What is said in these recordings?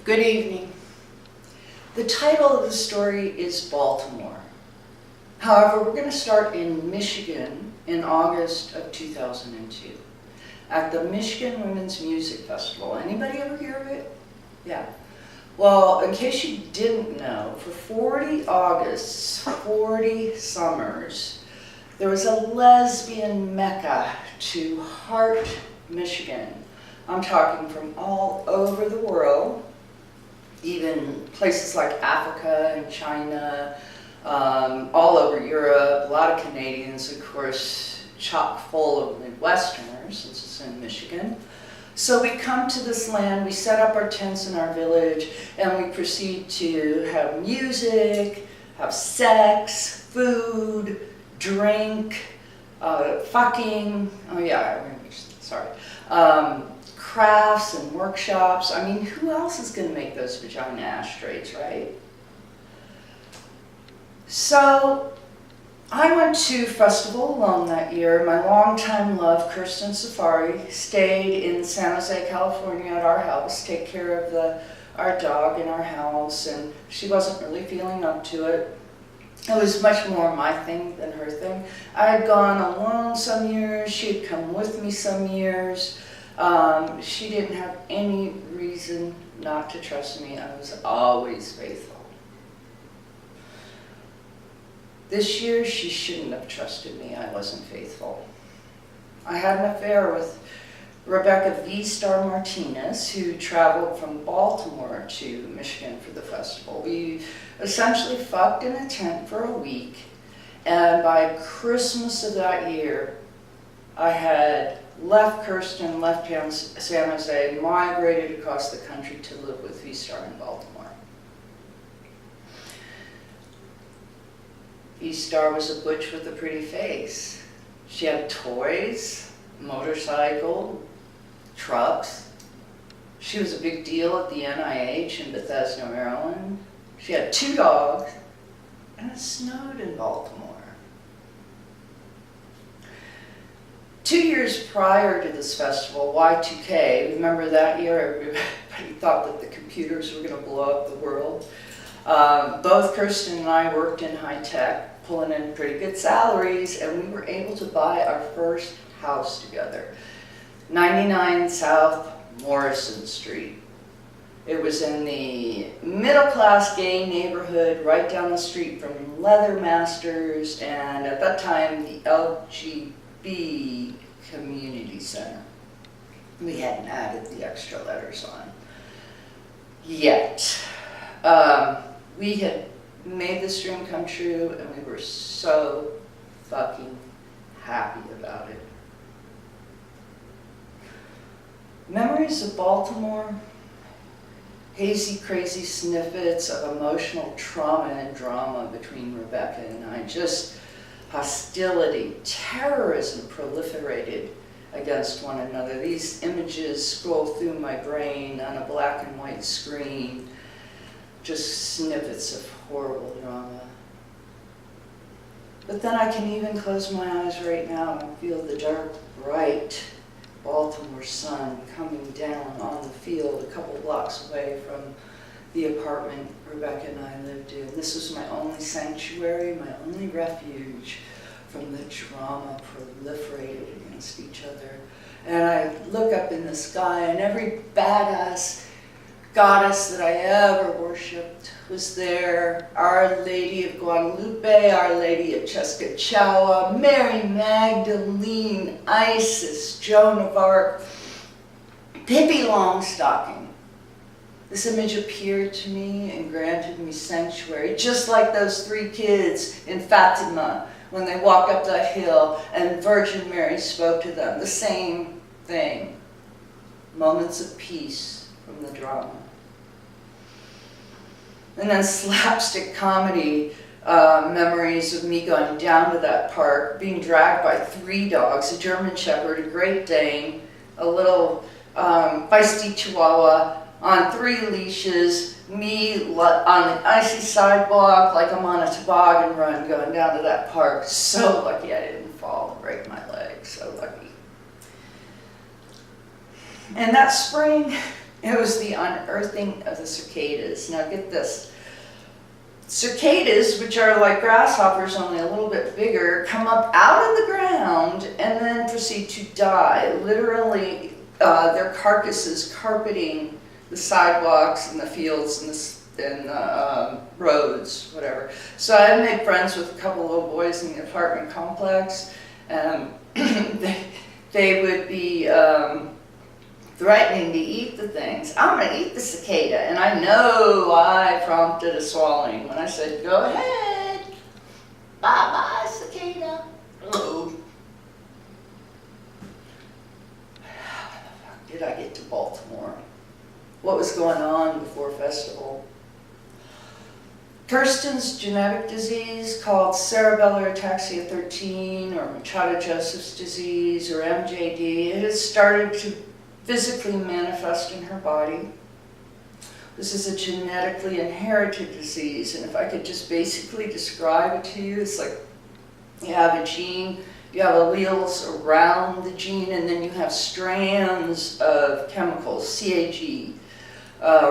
Good evening. The title of the story is Baltimore. However, we're going to start in Michigan in August of 2002 at the Michigan Women's Music Festival. Anybody ever hear of it? Yeah. Well, in case you didn't know, for 40 Augusts, 40 summers, there was a lesbian mecca to Hart, Michigan. I'm talking from all over the world, even places like Africa and China, all over Europe, a lot of Canadians, of course, chock full of Midwesterners, since it's in Michigan. So we come to this land, we set up our tents in our village, and we proceed to have music, have sex, food, drink, fucking, oh yeah, I remember, sorry, crafts and workshops. I mean, who else is going to make those vagina ashtrays, right? So I went to Festival Alone that year. My longtime love, Kirsten Safari, stayed in San Jose, California at our house, take care of our dog in our house, and she wasn't really feeling up to it. It was much more my thing than her thing. I had gone alone some years, she had come with me some years. She didn't have any reason not to trust me. I was always faithful. This year, she shouldn't have trusted me. I wasn't faithful. I had an affair with Rebecca V-Star Martinez, who traveled from Baltimore to Michigan for the festival. We essentially fucked in a tent for a week, and by Christmas of that year, I had left Kirsten, left San Jose, migrated across the country to live with V-Star in Baltimore. V-Star was a butch with a pretty face. She had toys, motorcycle, trucks. She was a big deal at the NIH in Bethesda, Maryland. She had 2 dogs, and it snowed in Baltimore. 2 years prior to this festival, Y2K, remember that year, everybody thought that the computers were going to blow up the world. Both Kirsten and I worked in high tech, pulling in pretty good salaries, and we were able to buy our first house together. 99 South Morrison Street. It was in the middle-class gay neighborhood right down the street from Leather Masters, and at that time, the LGB Community Center. We hadn't added the extra letters on yet. We had made this dream come true, and we were so fucking happy about it. Memories of Baltimore, hazy, crazy snippets of emotional trauma and drama between Rebecca and I. Just hostility, terrorism proliferated against one another. These images scroll through my brain on a black and white screen. Just snippets of horrible drama. But then I can even close my eyes right now and feel the dark, bright Baltimore sun coming down on the field a couple blocks away from the apartment Rebecca and I lived in. This was my only sanctuary, my only refuge from the drama proliferated against each other. And I look up in the sky, and every badass goddess that I ever worshipped was there. Our Lady of Guadalupe, Our Lady of Chescachowa, Mary Magdalene, Isis, Joan of Arc, Pippi Longstocking. This image appeared to me and granted me sanctuary, just like those 3 kids in Fatima when they walked up that hill and Virgin Mary spoke to them. The same thing. Moments of peace from the drama. And then slapstick comedy memories of me going down to that park, being dragged by 3 dogs, a German Shepherd, a Great Dane, a little feisty Chihuahua, on 3 leashes, me on the icy sidewalk like I'm on a toboggan run going down to that park. So lucky I didn't fall and break my leg, so lucky. And that spring, It was the unearthing of the cicadas. Now get this. Cicadas, which are like grasshoppers, only a little bit bigger, come up out of the ground and then proceed to die. Literally, their carcasses carpeting the sidewalks and the fields and the roads, whatever. So I made friends with a couple of little boys in the apartment complex, and they would be threatening to eat the things. I'm going to eat the cicada. And I know I prompted a swallowing when I said, go ahead. Bye-bye, cicada. Oh. How the fuck did I get to Baltimore? What was going on before festival? Kirsten's genetic disease, called cerebellar ataxia 13 or Machado-Joseph's disease or MJD, it has started to physically manifest in her body. This is a genetically inherited disease, and if I could just basically describe it to you, it's like you have a gene, you have alleles around the gene, and then you have strands of chemicals, CAG,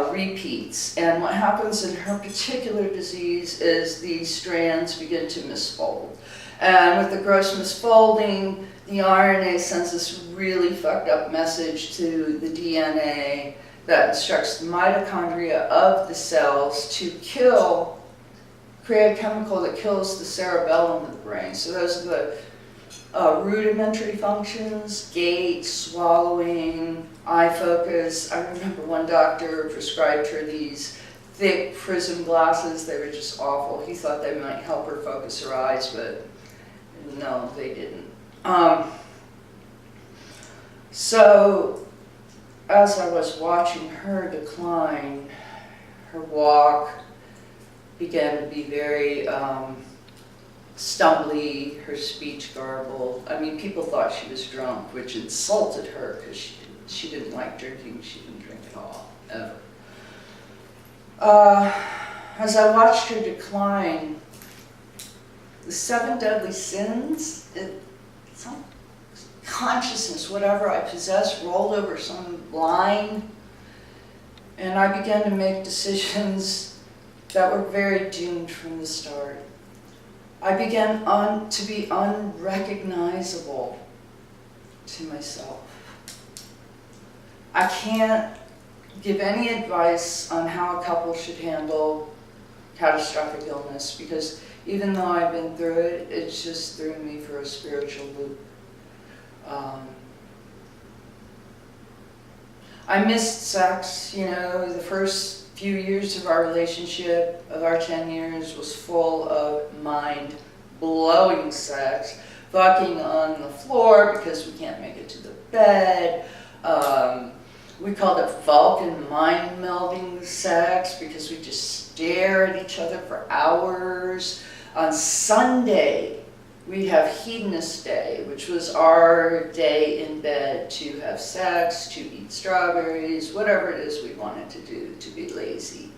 repeats. And what happens in her particular disease is these strands begin to misfold. And with the gross misfolding, the RNA sends this really fucked up message to the DNA that instructs the mitochondria of the cells to create a chemical that kills the cerebellum of the brain. So those are the rudimentary functions: gait, swallowing, eye focus. I remember one doctor prescribed her these thick prism glasses. They were just awful. He thought they might help her focus her eyes, but no, they didn't. So as I was watching her decline, her walk began to be very stumbly, her speech garbled. I mean, people thought she was drunk, which insulted her because she didn't like drinking. She didn't drink at all, ever. As I watched her decline, the 7 deadly sins, some consciousness, whatever I possessed, rolled over some line, and I began to make decisions that were very doomed from the start. I began to be unrecognizable to myself. I can't give any advice on how a couple should handle catastrophic illness, because even though I've been through it, it's just threw me for a spiritual loop. I missed sex. You know, the first few years of our relationship, of our 10 years, was full of mind-blowing sex. Fucking on the floor because we can't make it to the bed. We called it Vulcan mind-melding sex because we just stare at each other for hours. On Sunday, we'd have Hedonist Day, which was our day in bed to have sex, to eat strawberries, whatever it is we wanted to do, to be lazy.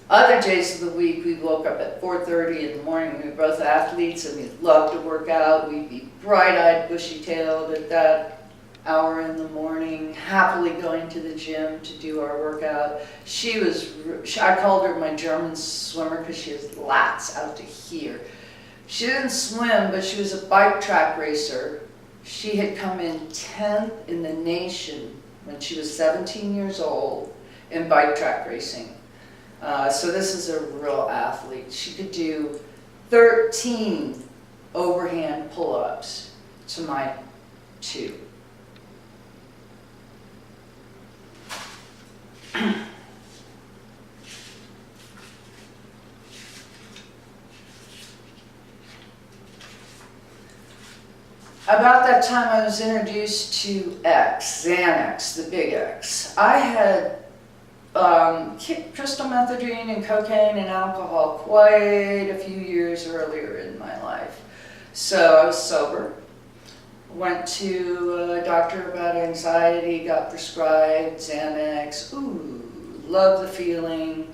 Other days of the week, we woke up at 4:30 in the morning. We were both athletes and we loved to work out. We'd be bright-eyed, bushy-tailed at that hour in the morning, happily going to the gym to do our workout. I called her my German swimmer because she has lats out to here. She didn't swim, but she was a bike track racer. She had come in 10th in the nation when she was 17 years old in bike track racing. So this is a real athlete. She could do 13 overhand pull-ups to my 2. About that time, I was introduced to X, Xanax, the big X. I had kicked crystal methadone and cocaine and alcohol quite a few years earlier in my life. So I was sober. Went to a doctor about anxiety, got prescribed Xanax. Ooh, love the feeling.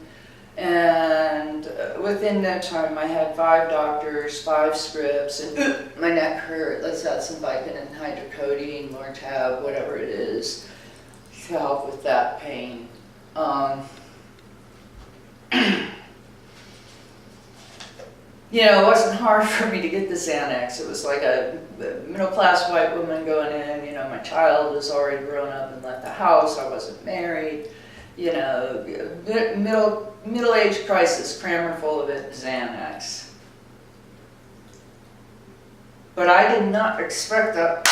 And within that time, I had 5 doctors, 5 scripts, and my neck hurt. Let's add some Vicodin, hydrocodone, Lortab, whatever it is, to help with that pain. You know, it wasn't hard for me to get the Xanax. It was like a middle-class white woman going in. You know, my child was already grown up and left the house. I wasn't married. You know, middle-age crisis, crammer full of it, Xanax. But I did not expect that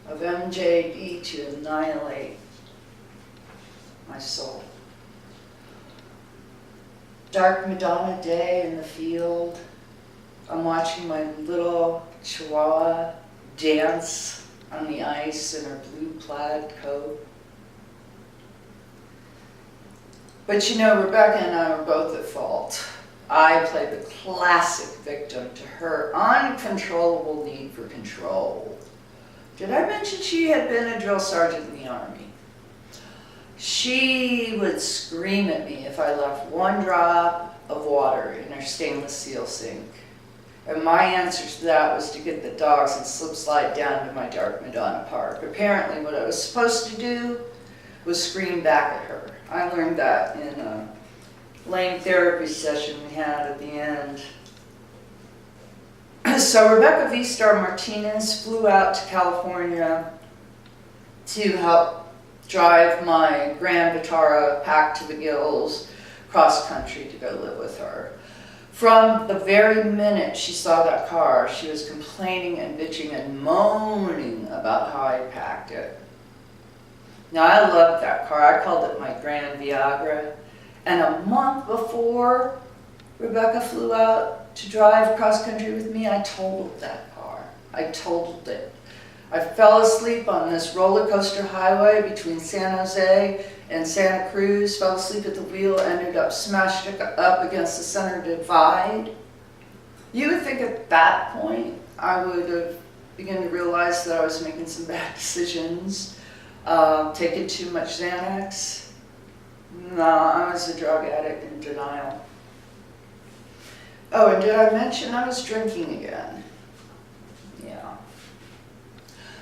of MJD to annihilate my soul. Dark Madonna day in the field. I'm watching my little chihuahua dance on the ice in her blue plaid coat. But you know, Rebecca and I were both at fault. I played the classic victim to her uncontrollable need for control. Did I mention she had been a drill sergeant in the Army? She would scream at me if I left 1 drop of water in her stainless steel sink. And my answer to that was to get the dogs and slip slide down to my Dark Madonna Park. Apparently what I was supposed to do was scream back at her. I learned that in a lane therapy session we had at the end. So Rebecca V-Star Martinez flew out to California to help drive my Grand Vitara packed to the gills cross country to go live with her. From the very minute she saw that car, she was complaining and bitching and moaning about how I packed it. Now, I loved that car. I called it my Grand Viagra. And a month before Rebecca flew out to drive cross country with me, I totaled that car. I totaled it. I fell asleep on this roller coaster highway between San Jose and Santa Cruz, fell asleep at the wheel, ended up smashed up against the center divide. You would think at that point I would have begun to realize that I was making some bad decisions, taking too much Xanax. No, I was a drug addict in denial. Oh, and did I mention I was drinking again? Yeah.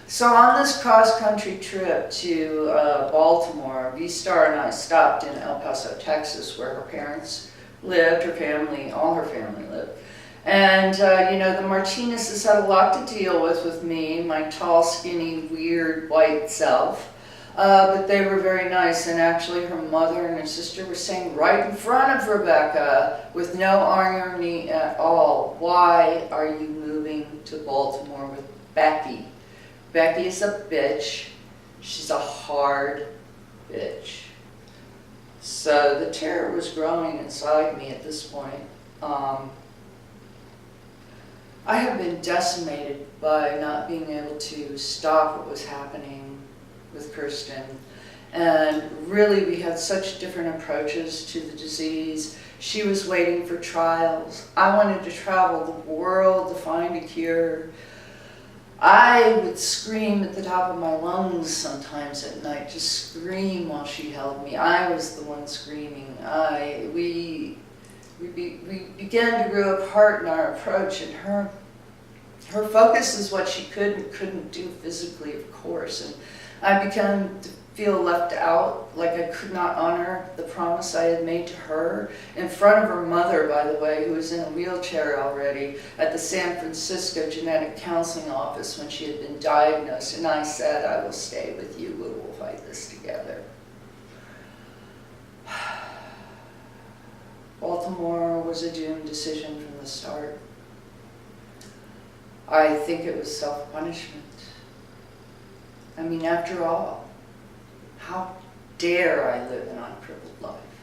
So on this cross-country trip to Baltimore, V-Star and I stopped in El Paso, Texas, where her parents lived, her family, all her family lived. And, you know, the Martinezes had a lot to deal with me, my tall, skinny, weird, white self. But they were very nice, and actually her mother and her sister were saying right in front of Rebecca, with no irony at all, "Why are you moving to Baltimore with Becky? Becky is a bitch. She's a hard bitch." So the terror was growing inside me at this point. I have been decimated by not being able to stop what was happening with Kirsten. And really, we had such different approaches to the disease. She was waiting for trials. I wanted to travel the world to find a cure. I would scream at the top of my lungs sometimes at night, just scream while she held me. I was the one screaming. We began to grow apart in our approach, and her focus is what she could and couldn't do physically, of course. And I began to feel left out, like I could not honor the promise I had made to her in front of her mother, by the way, who was in a wheelchair already at the San Francisco Genetic Counseling Office when she had been diagnosed. And I said, "I will stay with you, we will fight this together." Baltimore was a doomed decision from the start. I think it was self-punishment. I mean, after all, how dare I live an uncrippled life?